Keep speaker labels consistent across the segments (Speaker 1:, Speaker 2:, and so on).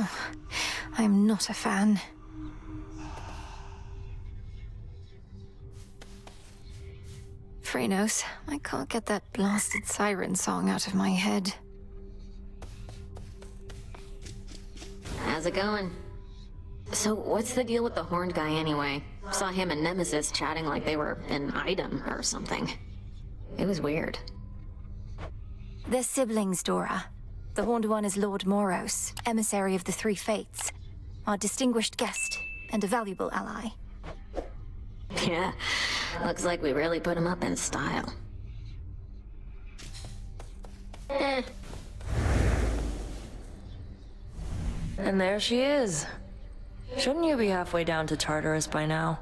Speaker 1: Oh, I'm not a fan. Phrenos, I can't get that blasted siren song out of my head.
Speaker 2: How's it going? So, what's the deal with the horned guy anyway? Saw him and Nemesis chatting like they were an item or something. It was weird.
Speaker 1: They're siblings, Dora. The horned one is Lord Moros, emissary of the Three Fates. Our distinguished guest, and a valuable ally.
Speaker 2: Yeah, looks like we really put him up in style.
Speaker 3: And there she is. Shouldn't you be halfway down to Tartarus by now?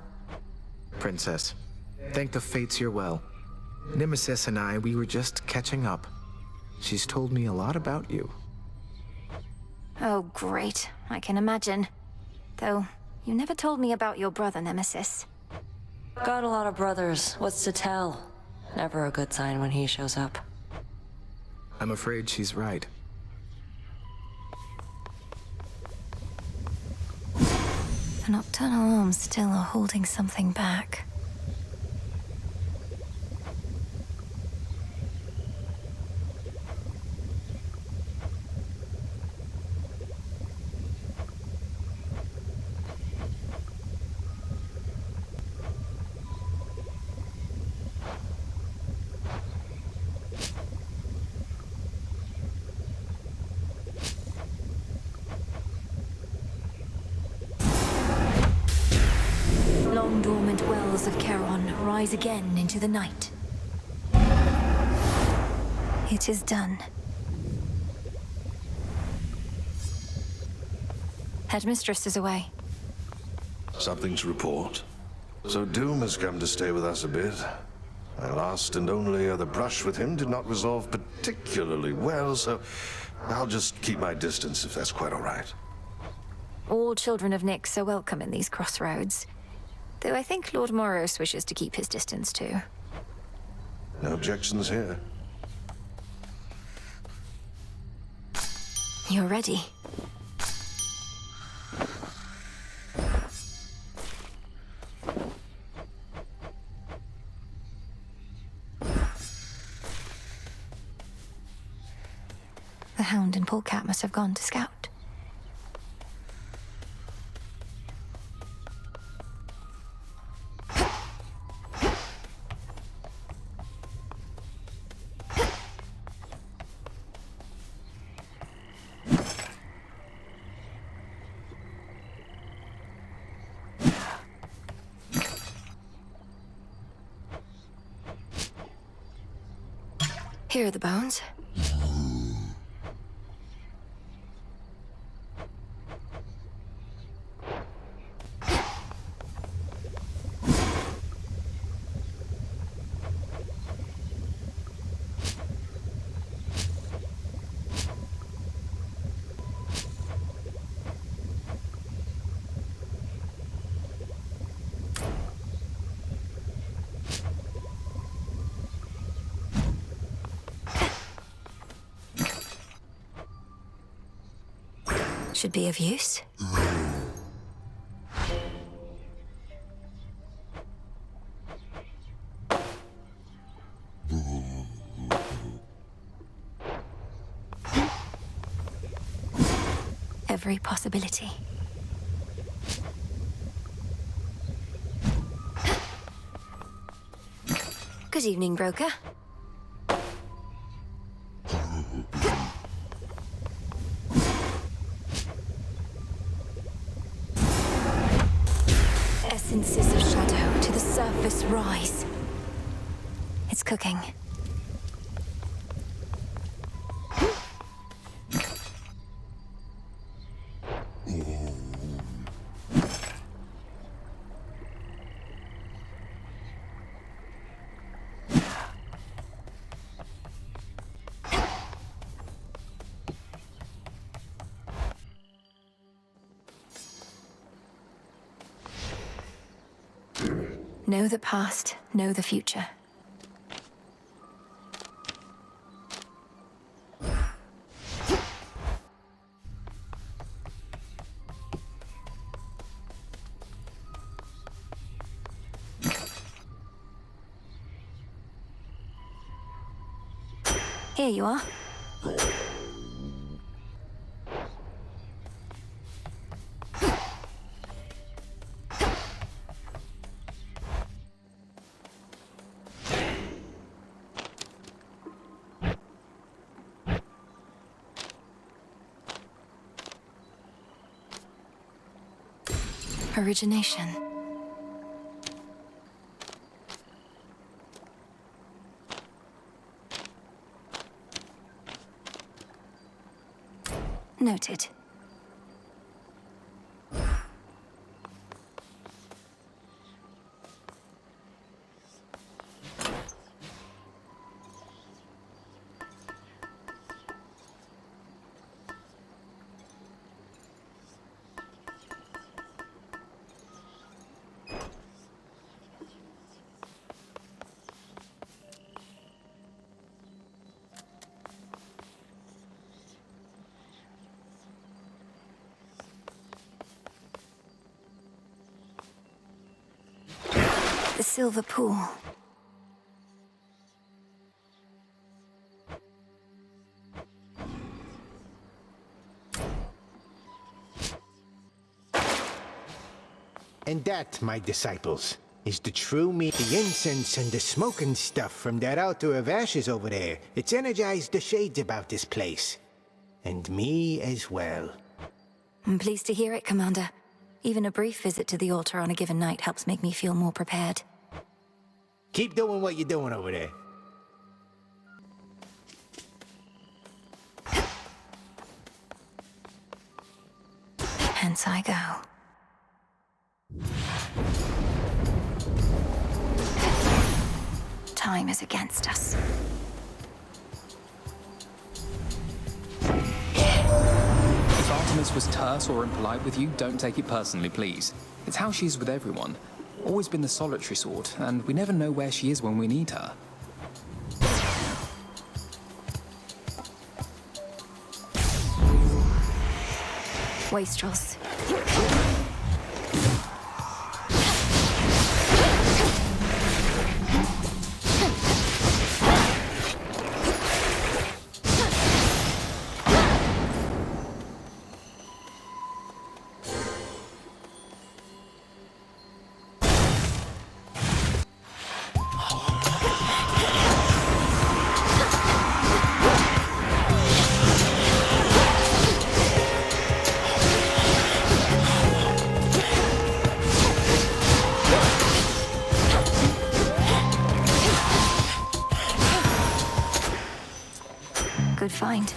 Speaker 4: Princess, thank the fates you're well. Nemesis and I, we were just catching up. She's told me a lot about you.
Speaker 1: Oh, great. I can imagine. Though, you never told me about your brother, Nemesis.
Speaker 3: Got a lot of brothers. What's to tell? Never a good sign when he shows up.
Speaker 4: I'm afraid she's right.
Speaker 1: The nocturnal arms still are holding something back. Long-dormant wells of Charon rise again into the night. It is done. Headmistress is away.
Speaker 5: Something to report. So Doom has come to stay with us a bit. My last and only other brush with him did not resolve particularly well, so I'll just keep my distance if that's quite all right.
Speaker 1: All children of Nyx are welcome in these crossroads. Though I think Lord Moros wishes to keep his distance too.
Speaker 5: No objections here.
Speaker 1: You're ready. The Hound and Polecat must have gone to scout. Here are the bones. Should be of use. Every possibility. Good evening, broker. Essences of shadow to the surface rise. It's cooking. Know the past, know the future. Here you are. Origination. Noted. The silver pool.
Speaker 6: And that, my disciples, is the true meat. The incense and the smoking stuff from that altar of ashes over there. It's energized the shades about this place. And me as well.
Speaker 1: I'm pleased to hear it, Commander. Even a brief visit to the altar on a given night helps make me feel more prepared.
Speaker 6: Keep doing what you're doing over there.
Speaker 1: Hence I go. Time is against us.
Speaker 7: If Artemis was terse or impolite with you, don't take it personally, please. It's how she is with everyone. Always been the solitary sort, and we never know where she is when we need her.
Speaker 1: Wastrels. Good find.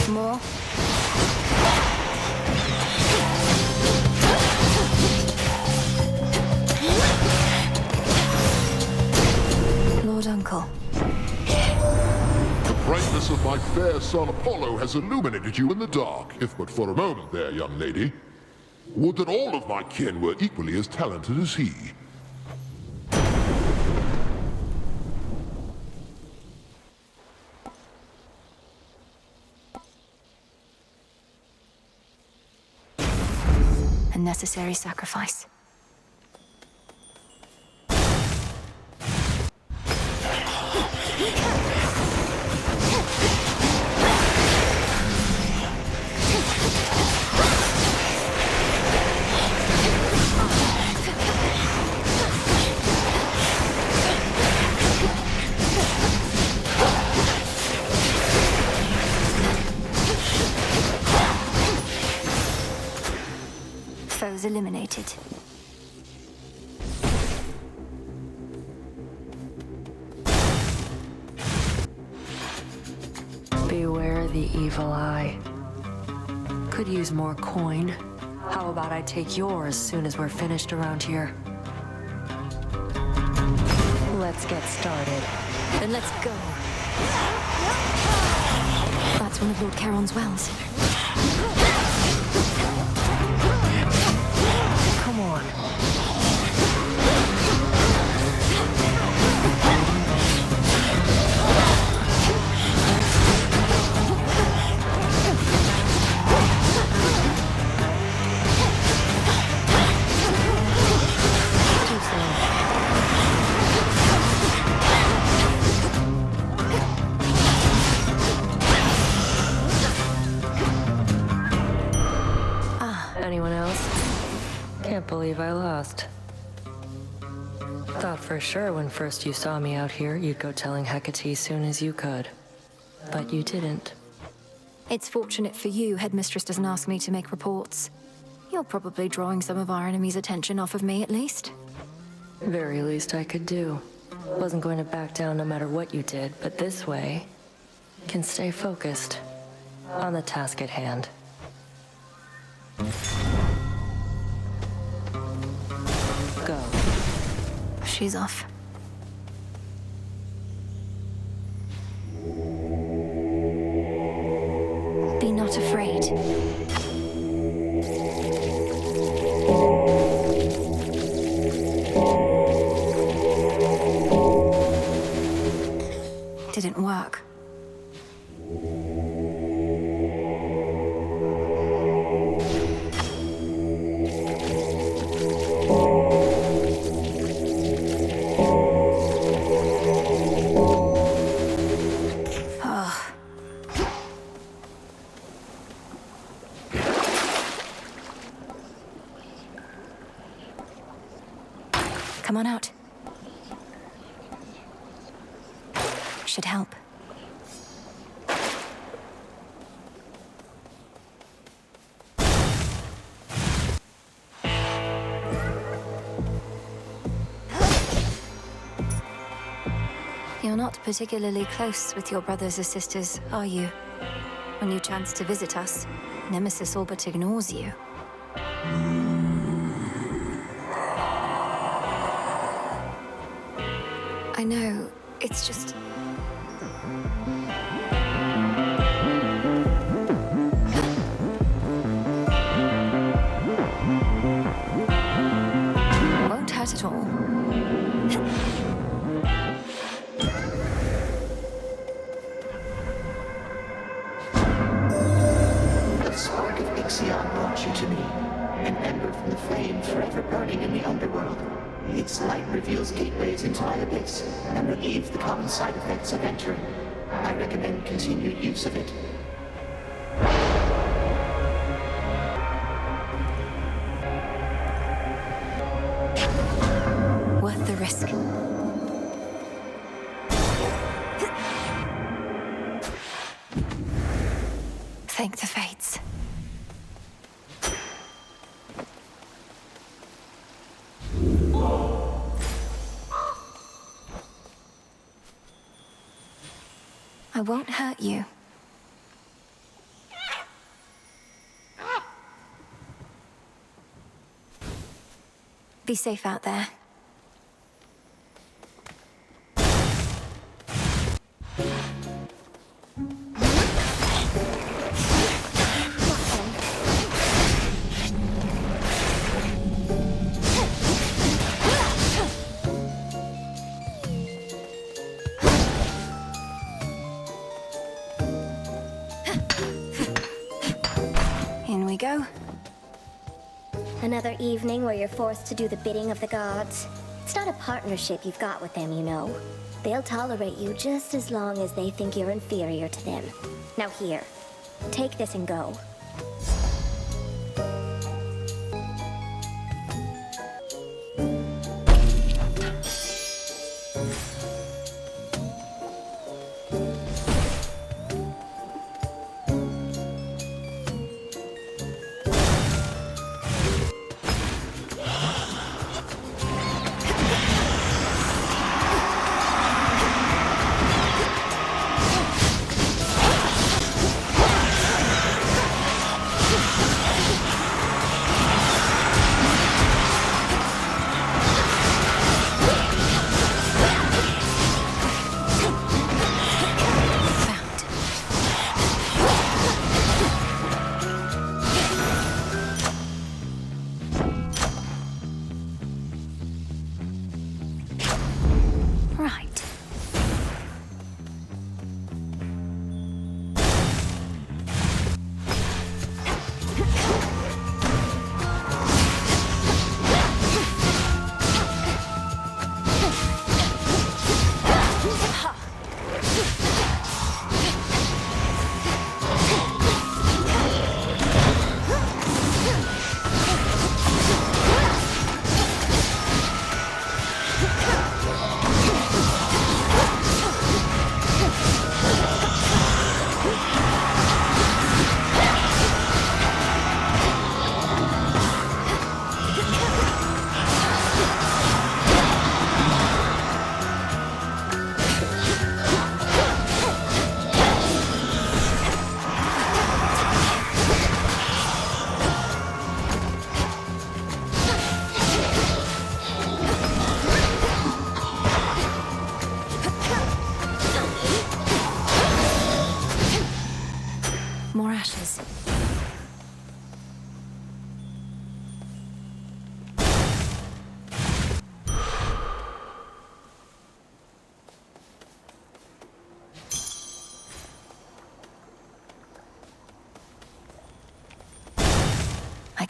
Speaker 1: More. Lord Uncle.
Speaker 8: The brightness of my fair son Apollo has illuminated you in the dark, if but for a moment there, young lady. Would that all of my kin were equally as talented as he.
Speaker 1: A necessary sacrifice. Foes eliminated.
Speaker 3: Beware the evil eye. Could use more coin. How about I take yours as soon as we're finished around here? Let's get started.
Speaker 1: Then let's go. That's one of Lord Charon's wells.
Speaker 3: Come on. believe I lost. Thought for sure when first you saw me out here, you'd go telling Hecate soon as you could. But you didn't.
Speaker 1: It's fortunate for you Headmistress doesn't ask me to make reports. You're probably drawing some of our enemy's attention off of me, at least.
Speaker 3: Very least I could do. Wasn't going to back down no matter what you did, but this way, can stay focused on the task at hand. Go.
Speaker 1: She's off. Be not afraid. Didn't work. Come on out. Should help. You're not particularly close with your brothers or sisters, are you? When you chance to visit us, Nemesis all but ignores you. I know, it's just... won't hurt at all.
Speaker 9: The spark of Ixion brought you to me, an ember from the flame forever burning in the underworld. Its light reveals gateways into my abyss and relieves the common side effects of entering. I recommend continued use of it.
Speaker 1: Worth the risk. Thank the fates. I won't hurt you. Be safe out there. In we go.
Speaker 10: Another evening where you're forced to do the bidding of the gods. It's not a partnership you've got with them, you know. They'll tolerate you just as long as they think you're inferior to them. Now here, take this and go.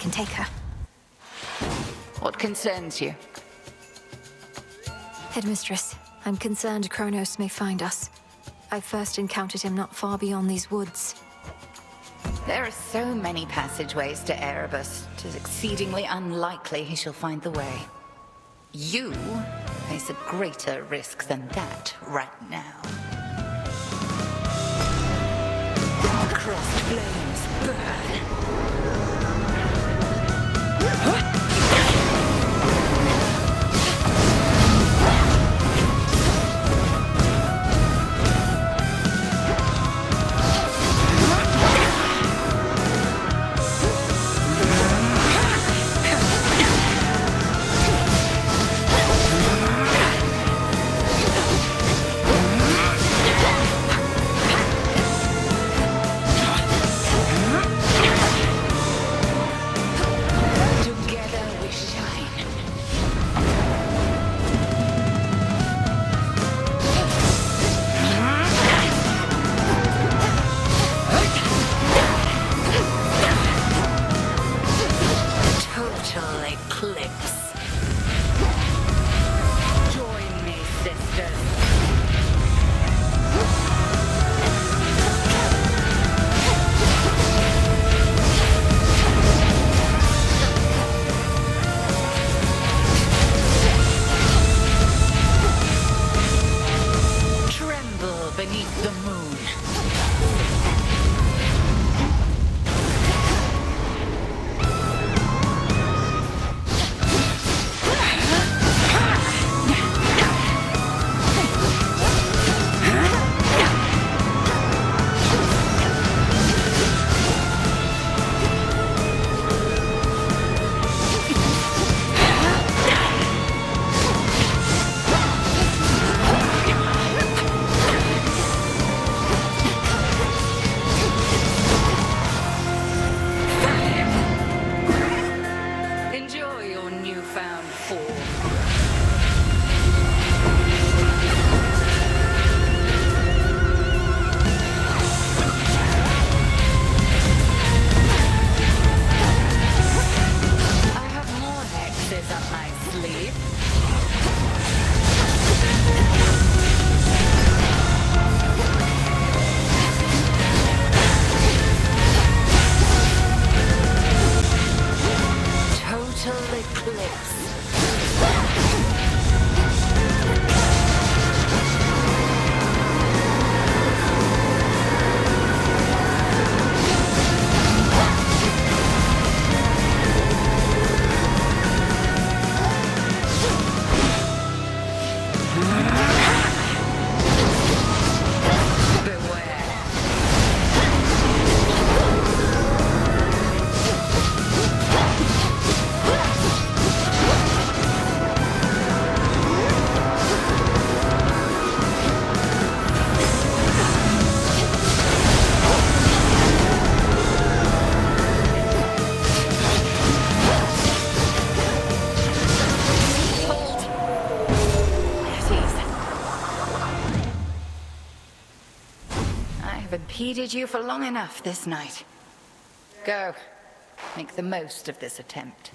Speaker 1: can take her.
Speaker 11: What concerns you?
Speaker 1: Headmistress, I'm concerned Chronos may find us. I first encountered him not far beyond these woods.
Speaker 11: There are so many passageways to Erebus. It is exceedingly unlikely he shall find the way. You face a greater risk than that right now. Crossed flames burn. Impeded you for long enough this night. Go. Make the most of this attempt.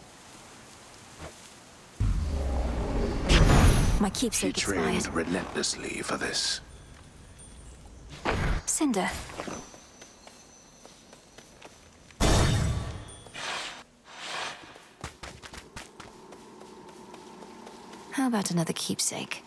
Speaker 1: My keepsake
Speaker 5: She trained
Speaker 1: expired.
Speaker 5: relentlessly for this.
Speaker 1: Cinder. How about another keepsake?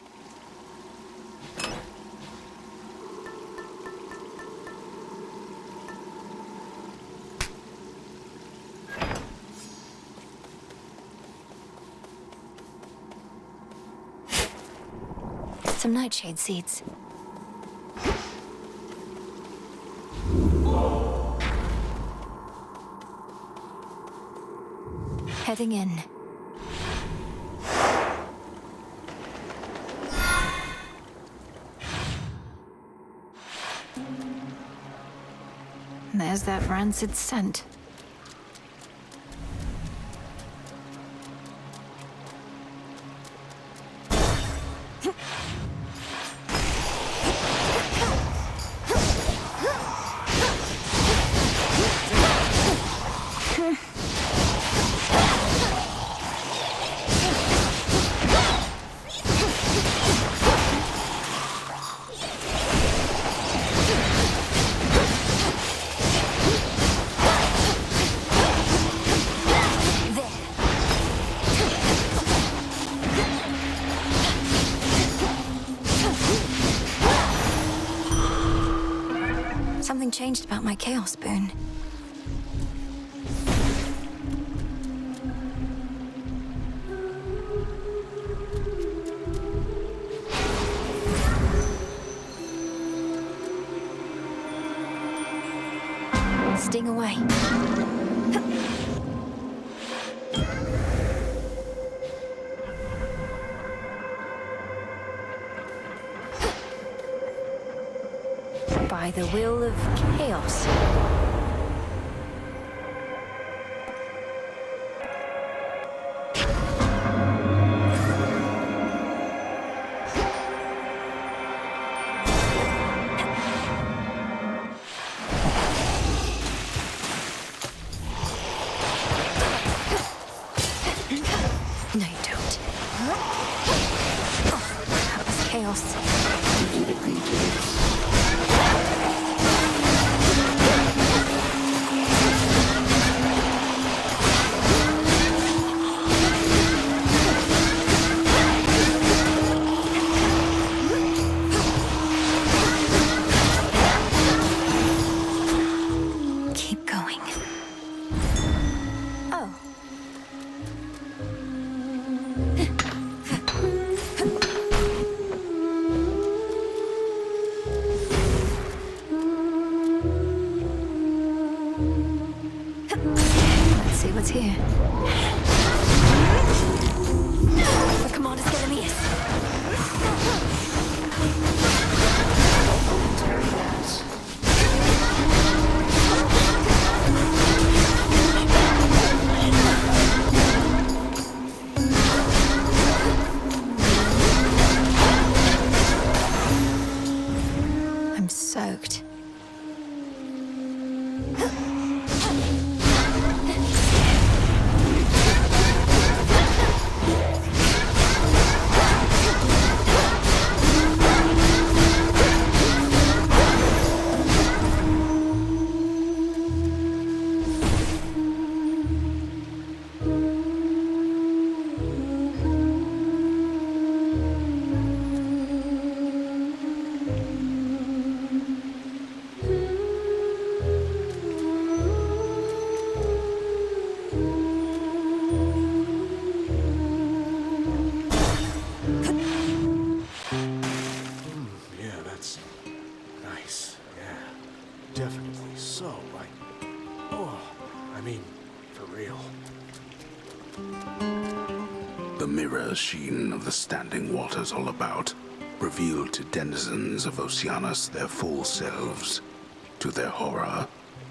Speaker 1: Some nightshade seeds. Heading in. There's that rancid scent. Something changed about my chaos boon. Sting away. By the will of chaos. No, you don't. Oh, that was chaos. Keep going. Oh. Let's see what's here. The commander's gonna meet us. I'm soaked.
Speaker 12: Yeah, that's nice. Yeah, definitely so. I mean, for real.
Speaker 13: The mirror sheen of the standing waters all about revealed to denizens of Oceanus their full selves, to their horror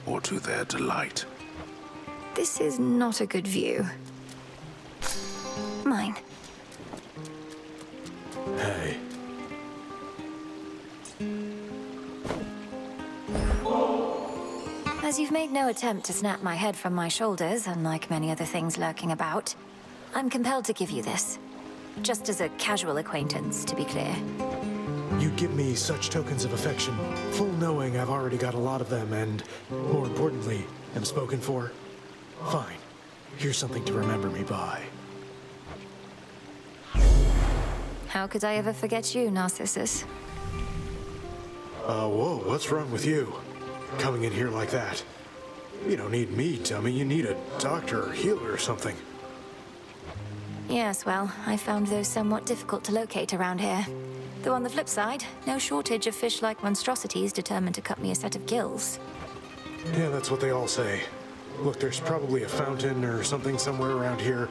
Speaker 13: or to their delight.
Speaker 1: This is not a good view. Mine.
Speaker 12: Hey.
Speaker 1: As you've made no attempt to snap my head from my shoulders, unlike many other things lurking about, I'm compelled to give you this. Just as a casual acquaintance, to be clear.
Speaker 12: You give me such tokens of affection, full knowing I've already got a lot of them and, more importantly, am spoken for. Fine. Here's something to remember me by.
Speaker 1: How could I ever forget you, Narcissus?
Speaker 12: Whoa, what's wrong with you? Coming in here like that. You don't need me, dummy. You need a doctor or healer or something.
Speaker 1: Yes, well, I found those somewhat difficult to locate around here. Though on the flip side, no shortage of fish-like monstrosities determined to cut me a set of gills.
Speaker 12: Yeah, that's what they all say. Look, there's probably a fountain or something somewhere around here.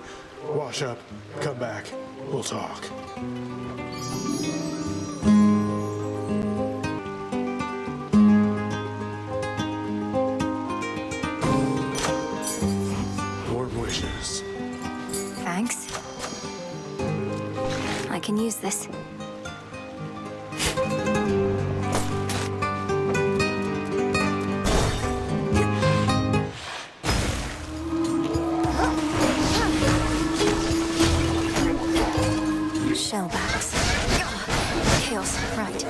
Speaker 12: Wash up, come back, we'll talk. Warm wishes.
Speaker 1: Thanks. I can use this. Shellbacks. Chaos, right.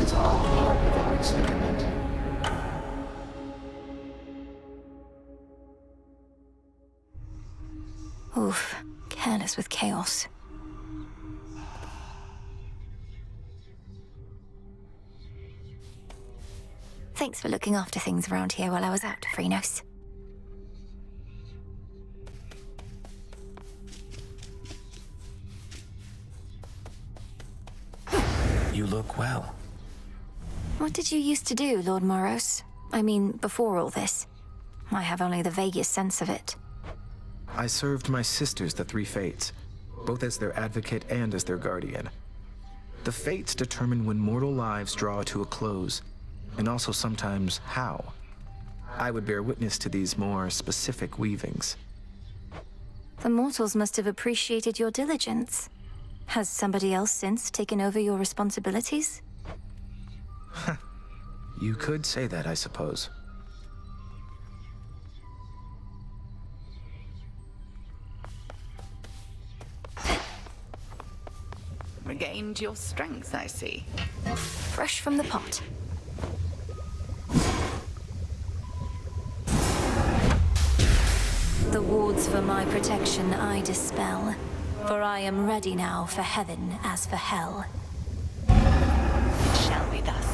Speaker 9: It's all part of our experiment.
Speaker 1: Oof. Careless with chaos. Thanks for looking after things around here while I was out, Phrynos.
Speaker 4: You look well.
Speaker 1: What did you used to do, Lord Moros? I mean, before all this. I have only the vaguest sense of it.
Speaker 4: I served my sisters, the Three Fates, both as their advocate and as their guardian. The Fates determine when mortal lives draw to a close, and also sometimes how. I would bear witness to these more specific weavings.
Speaker 1: The mortals must have appreciated your diligence. Has somebody else since taken over your responsibilities?
Speaker 4: You could say that, I suppose.
Speaker 11: Regained your strength, I see.
Speaker 1: Fresh from the pot. The wards for my protection I dispel, for I am ready now for heaven as for hell.
Speaker 11: It shall be thus.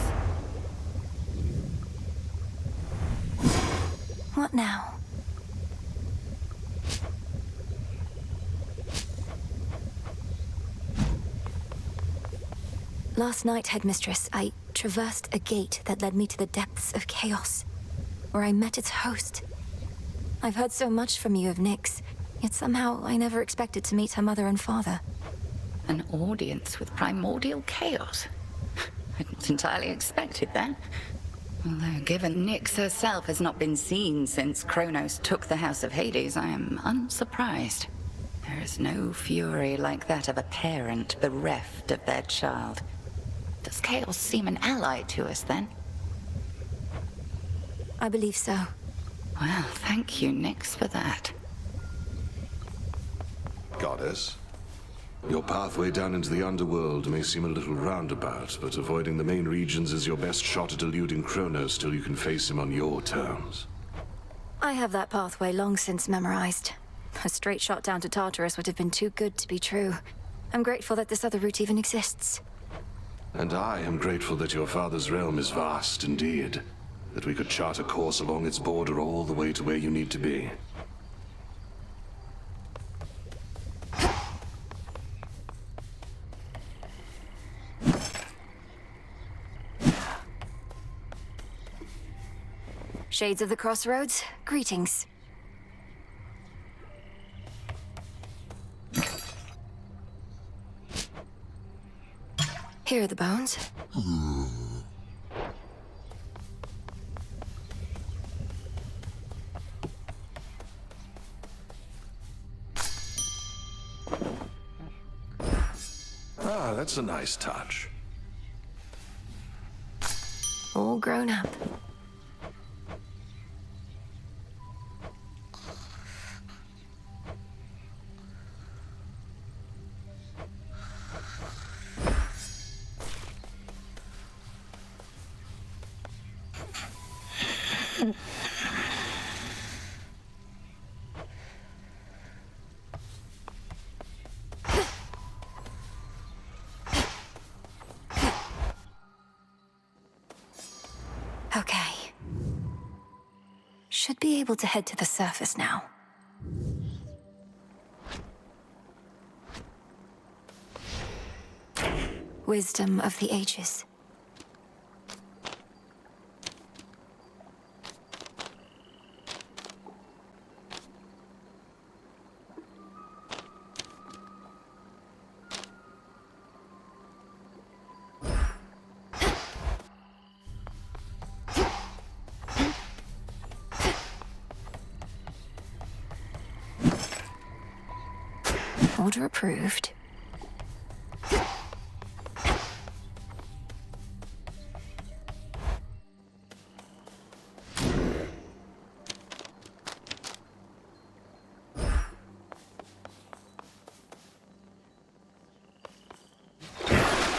Speaker 1: What now? Last night, Headmistress, I traversed a gate that led me to the depths of chaos, where I met its host. I've heard so much from you of Nyx, yet somehow I never expected to meet her mother and father.
Speaker 11: An audience with primordial chaos? I'd not entirely expected that. Although, given Nyx herself has not been seen since Chronos took the House of Hades, I am unsurprised. There is no fury like that of a parent bereft of their child. Does chaos seem an ally to us, then?
Speaker 1: I believe so.
Speaker 11: Well, thank you, Nyx, for that.
Speaker 5: Goddess, your pathway down into the underworld may seem a little roundabout, but avoiding the main regions is your best shot at eluding Chronos till you can face him on your terms.
Speaker 1: I have that pathway long since memorized. A straight shot down to Tartarus would have been too good to be true. I'm grateful that this other route even exists.
Speaker 5: And I am grateful that your father's realm is vast indeed, that we could chart a course along its border all the way to where you need to be.
Speaker 1: Shades of the Crossroads, greetings. Here are the bones.
Speaker 5: Ah, that's a nice touch.
Speaker 1: All grown up. Okay. Should be able to head to the surface now. Wisdom of the ages. Order approved.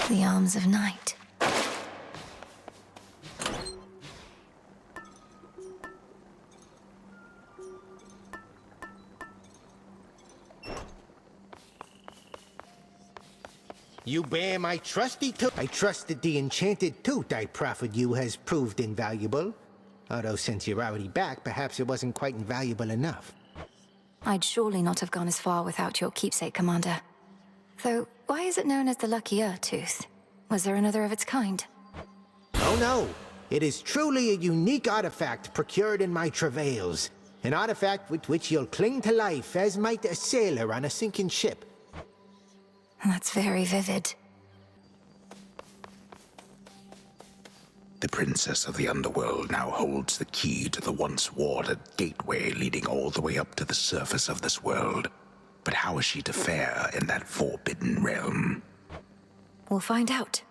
Speaker 1: The arms of night.
Speaker 6: You bear my trusty tooth. I trust that the enchanted tooth I proffered you has proved invaluable. Although since you're already back, perhaps it wasn't quite invaluable enough.
Speaker 1: I'd surely not have gone as far without your keepsake, Commander. Though, why is it known as the Lucky Tooth? Was there another of its kind?
Speaker 6: Oh no! It is truly a unique artifact procured in my travails. An artifact with which you'll cling to life as might a sailor on a sinking ship.
Speaker 1: That's very vivid.
Speaker 13: The Princess of the Underworld now holds the key to the once warded gateway leading all the way up to the surface of this world. But how is she to fare in that forbidden realm?
Speaker 1: We'll find out.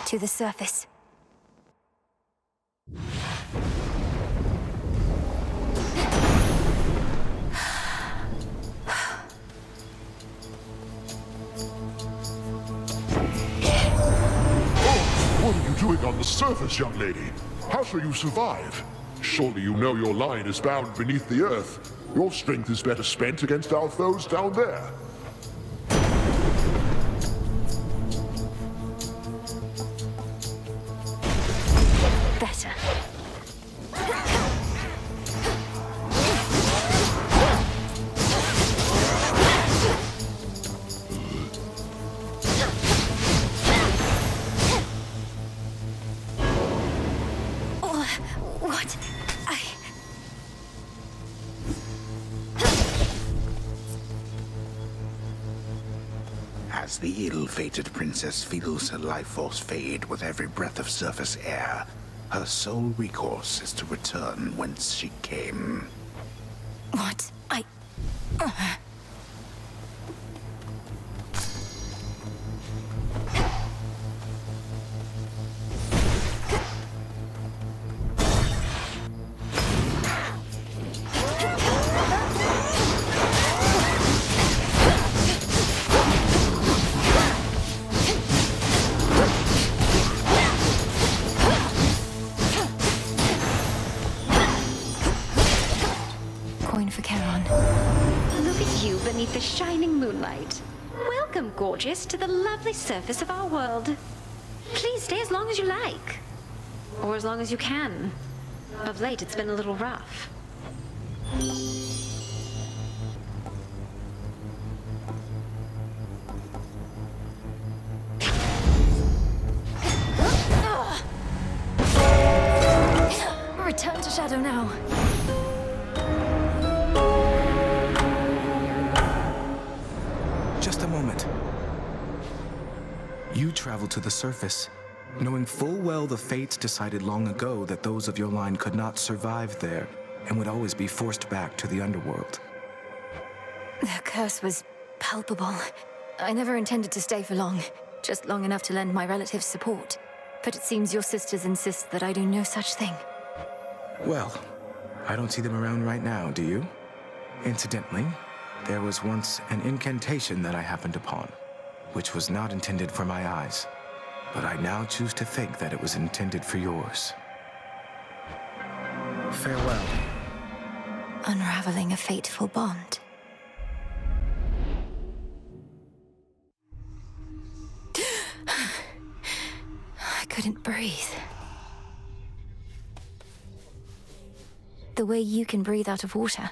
Speaker 1: To the surface.
Speaker 8: What are you doing on the surface, young lady? How shall you survive? Surely you know your line is bound beneath the earth. Your strength is better spent against our foes down there.
Speaker 1: Better. What?
Speaker 13: As the ill-fated princess feels her life force fade with every breath of surface air, her sole recourse is to return whence she came.
Speaker 1: What?
Speaker 14: The shining moonlight. Welcome, gorgeous, to the lovely surface of our world. Please stay as long as you like. Or as long as you can. Of late, it's been a little rough.
Speaker 1: Return to Shadow now.
Speaker 4: Just a moment. You traveled to the surface, knowing full well the fates decided long ago that those of your line could not survive there and would always be forced back to the underworld.
Speaker 1: The curse was palpable. I never intended to stay for long, just long enough to lend my relatives support. But it seems your sisters insist that I do no such thing.
Speaker 4: Well, I don't see them around right now, do you? Incidentally, there was once an incantation that I happened upon, which was not intended for my eyes, but I now choose to think that it was intended for yours. Farewell.
Speaker 1: Unraveling a fateful bond. I couldn't breathe. The way you can breathe out of water,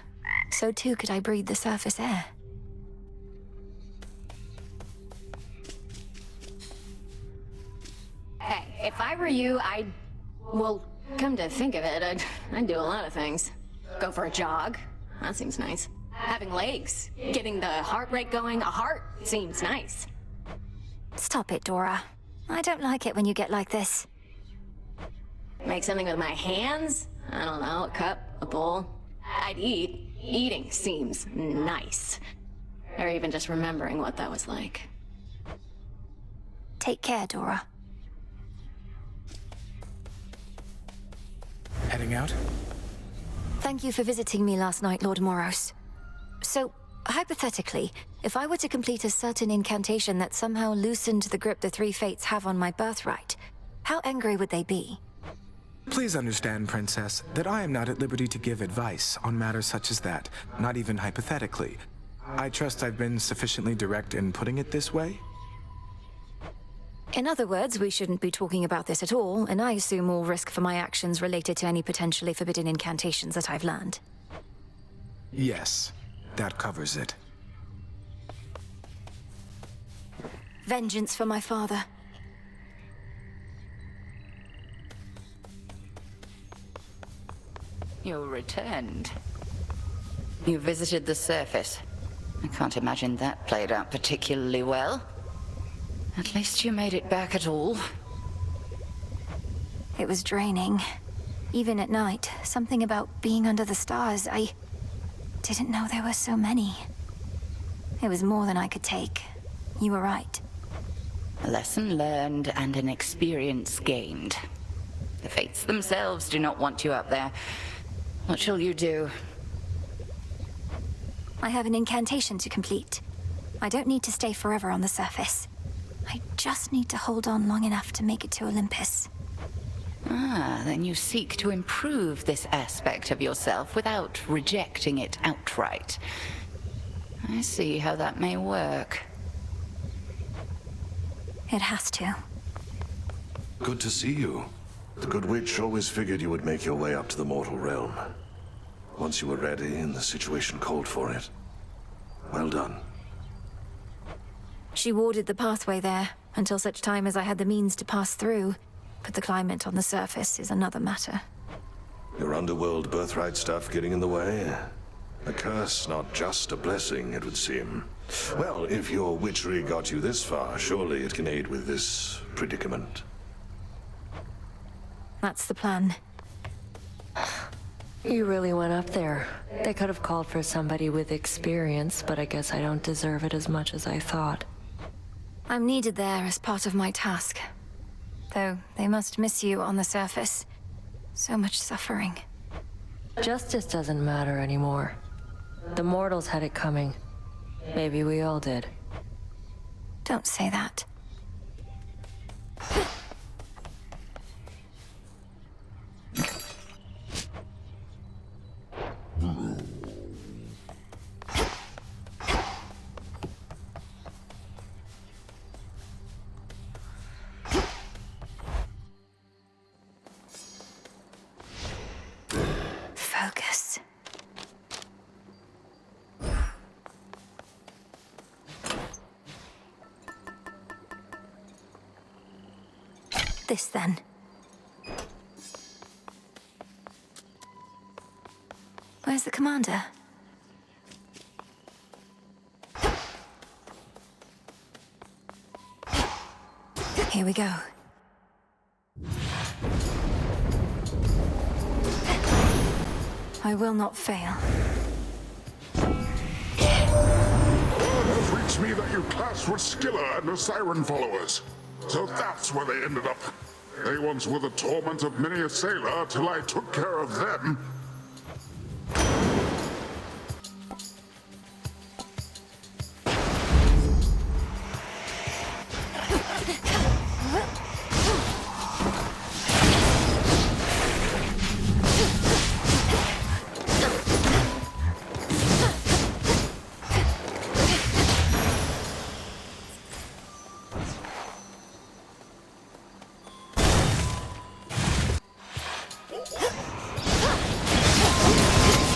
Speaker 1: so too could I breathe the surface air.
Speaker 2: Hey, if I were you, well, come to think of it, I'd do a lot of things. Go for a jog. That seems nice. Having legs, getting the heart rate going, a heart seems nice.
Speaker 1: Stop it, Dora. I don't like it when you get like this.
Speaker 2: Make something with my hands? I don't know, a cup, a bowl. I'd eat. Eating seems nice. Or even just remembering what that was like.
Speaker 1: Take care, Dora.
Speaker 4: Heading out?
Speaker 1: Thank you for visiting me last night, Lord Moros. So, hypothetically, if I were to complete a certain incantation that somehow loosened the grip the three fates have on my birthright, how angry would they be?
Speaker 4: Please understand, Princess, that I am not at liberty to give advice on matters such as that, not even hypothetically. I trust I've been sufficiently direct in putting it this way?
Speaker 1: In other words, we shouldn't be talking about this at all, and I assume all risk for my actions related to any potentially forbidden incantations that I've learned.
Speaker 4: Yes, that covers it.
Speaker 1: Vengeance for my father.
Speaker 11: You returned. You visited the surface. I can't imagine that played out particularly well. At least you made it back at all.
Speaker 1: It was draining. Even at night, something about being under the stars, I didn't know there were so many. It was more than I could take. You were right.
Speaker 11: A lesson learned and an experience gained. The fates themselves do not want you up there. What shall you do?
Speaker 1: I have an incantation to complete. I don't need to stay forever on the surface. I just need to hold on long enough to make it to Olympus.
Speaker 11: Ah, then you seek to improve this aspect of yourself without rejecting it outright. I see how that may work.
Speaker 1: It has to.
Speaker 5: Good to see you. The Good Witch always figured you would make your way up to the mortal realm. Once you were ready and the situation called for it. Well done.
Speaker 1: She warded the pathway there, until such time as I had the means to pass through. But the climate on the surface is another matter.
Speaker 5: Your underworld birthright stuff getting in the way? A curse, not just a blessing, it would seem. Well, if your witchery got you this far, surely it can aid with this predicament.
Speaker 1: That's the plan.
Speaker 3: You really went up there. They could have called for somebody with experience, but I guess I don't deserve it as much as I thought.
Speaker 1: I'm needed there as part of my task. Though they must miss you on the surface. So much suffering.
Speaker 3: Justice doesn't matter anymore. The mortals had it coming. Maybe we all did.
Speaker 1: Don't say that. Focus. This then. Where's the commander? Here we go. I will not fail.
Speaker 8: Word has reached me that you clashed with Scylla and her siren followers. So that's where they ended up. They once were the torment of many a sailor till I took care of them.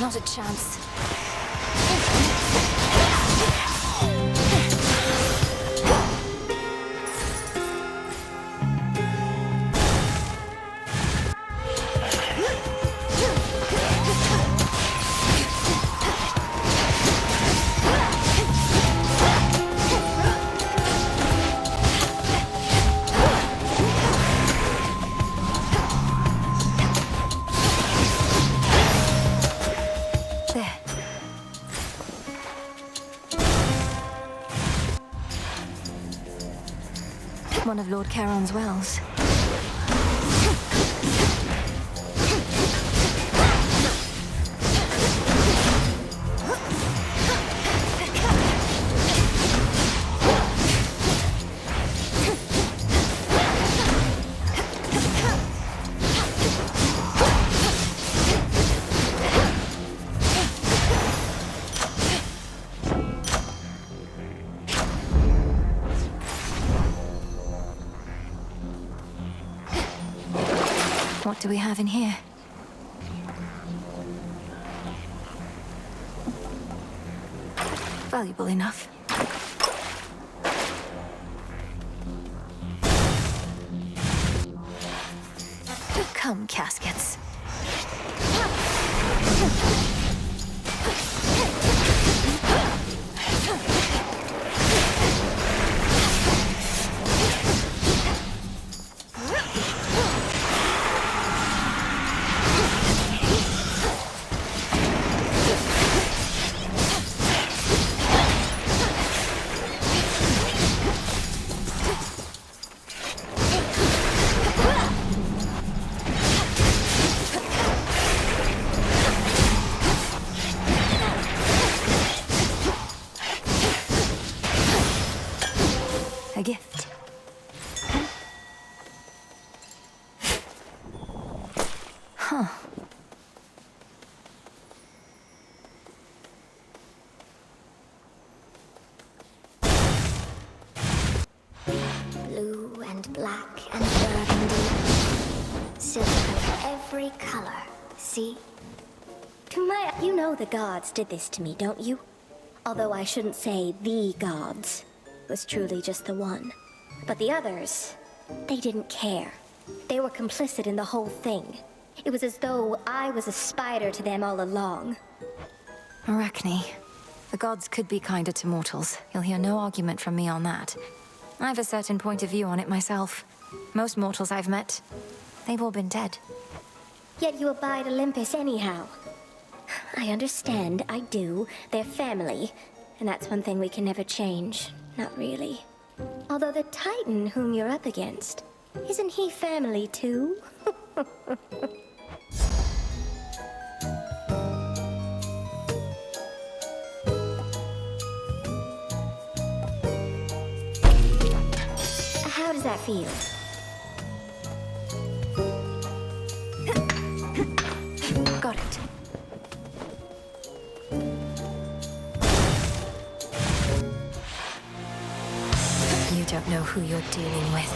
Speaker 1: Not a chance. One of Lord Charon's wells. What do we have in here? Valuable enough. Come, caskets. A gift. Huh.
Speaker 10: Blue and black and burgundy. Silver of every color. See? You know the gods did this to me, don't you? Although I shouldn't say the gods. It was truly just the one. But the others, they didn't care. They were complicit in the whole thing. It was as though I was a spider to them all along.
Speaker 1: Arachne. The gods could be kinder to mortals. You'll hear no argument from me on that. I have a certain point of view on it myself. Most mortals I've met, they've all been dead.
Speaker 10: Yet you abide Olympus anyhow. I understand, I do. They're family. And that's one thing we can never change. Not really. Although the Titan whom you're up against, isn't he family too? How does that feel?
Speaker 1: Got it. You don't know who you're dealing with.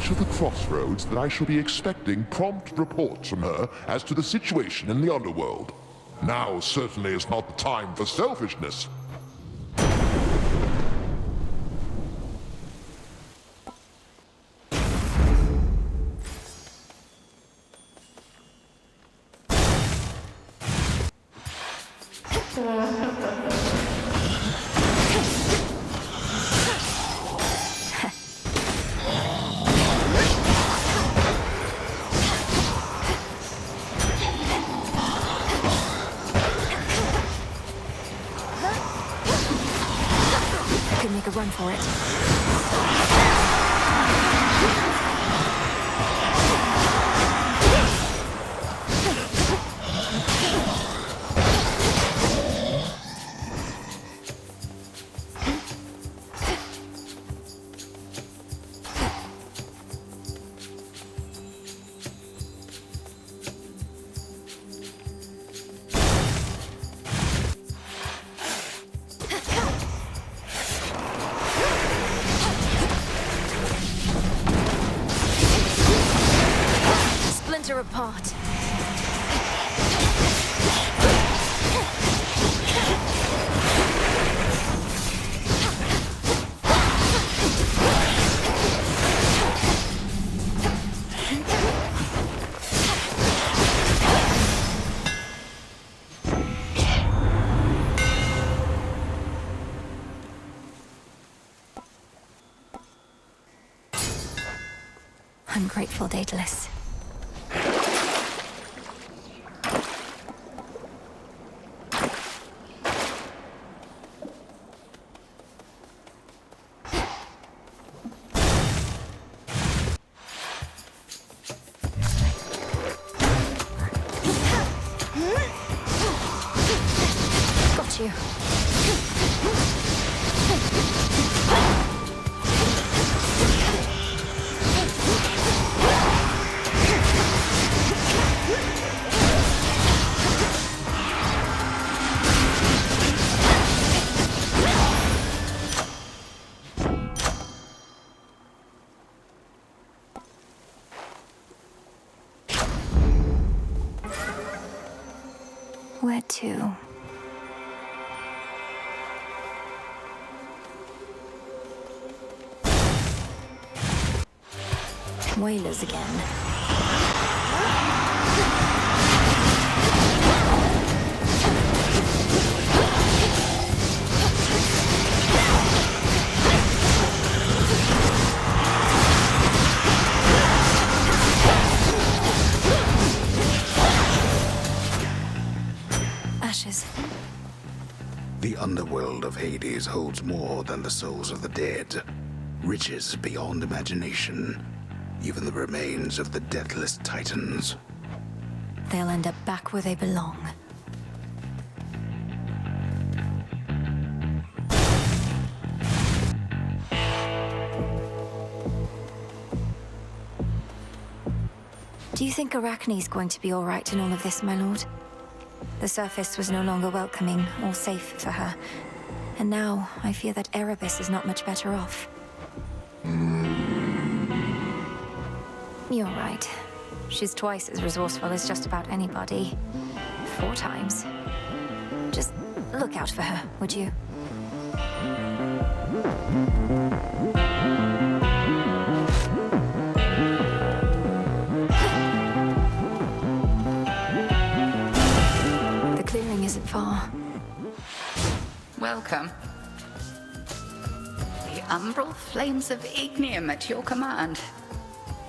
Speaker 8: To the Crossroads that I shall be expecting prompt reports from her as to the situation in the underworld. Now certainly is not the time for selfishness.
Speaker 1: Make a run for it. Apart. I'm grateful, Daedalus. you. Where to? Whalers again. Ashes.
Speaker 13: The underworld of Hades holds more than the souls of the dead. Riches beyond imagination. Even the remains of the deathless titans.
Speaker 1: They'll end up back where they belong. Do you think Arachne's going to be all right in all of this, my lord? The surface was no longer welcoming or safe for her. And now, I fear that Erebus is not much better off. You're right. She's twice as resourceful as just about anybody. 4 times. Just look out for her, would you? The clearing isn't far.
Speaker 11: Welcome. The umbral flames of Ignium at your command.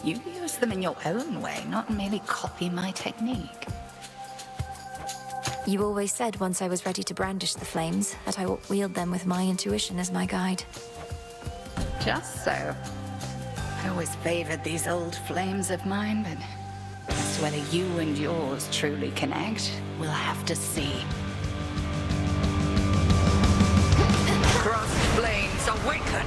Speaker 11: You use them in your own way, not merely copy my technique.
Speaker 1: You always said once I was ready to brandish the flames, that I would wield them with my intuition as my guide.
Speaker 11: Just so. I always favored these old flames of mine, but as to whether you and yours truly connect, we'll have to see. Cross flames awaken!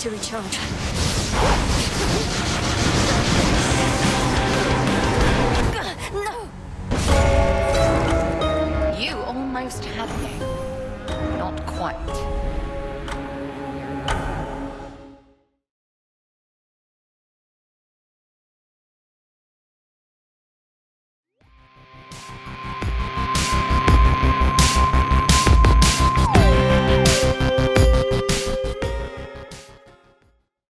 Speaker 1: To recharge. No!
Speaker 11: You almost had me. Not quite.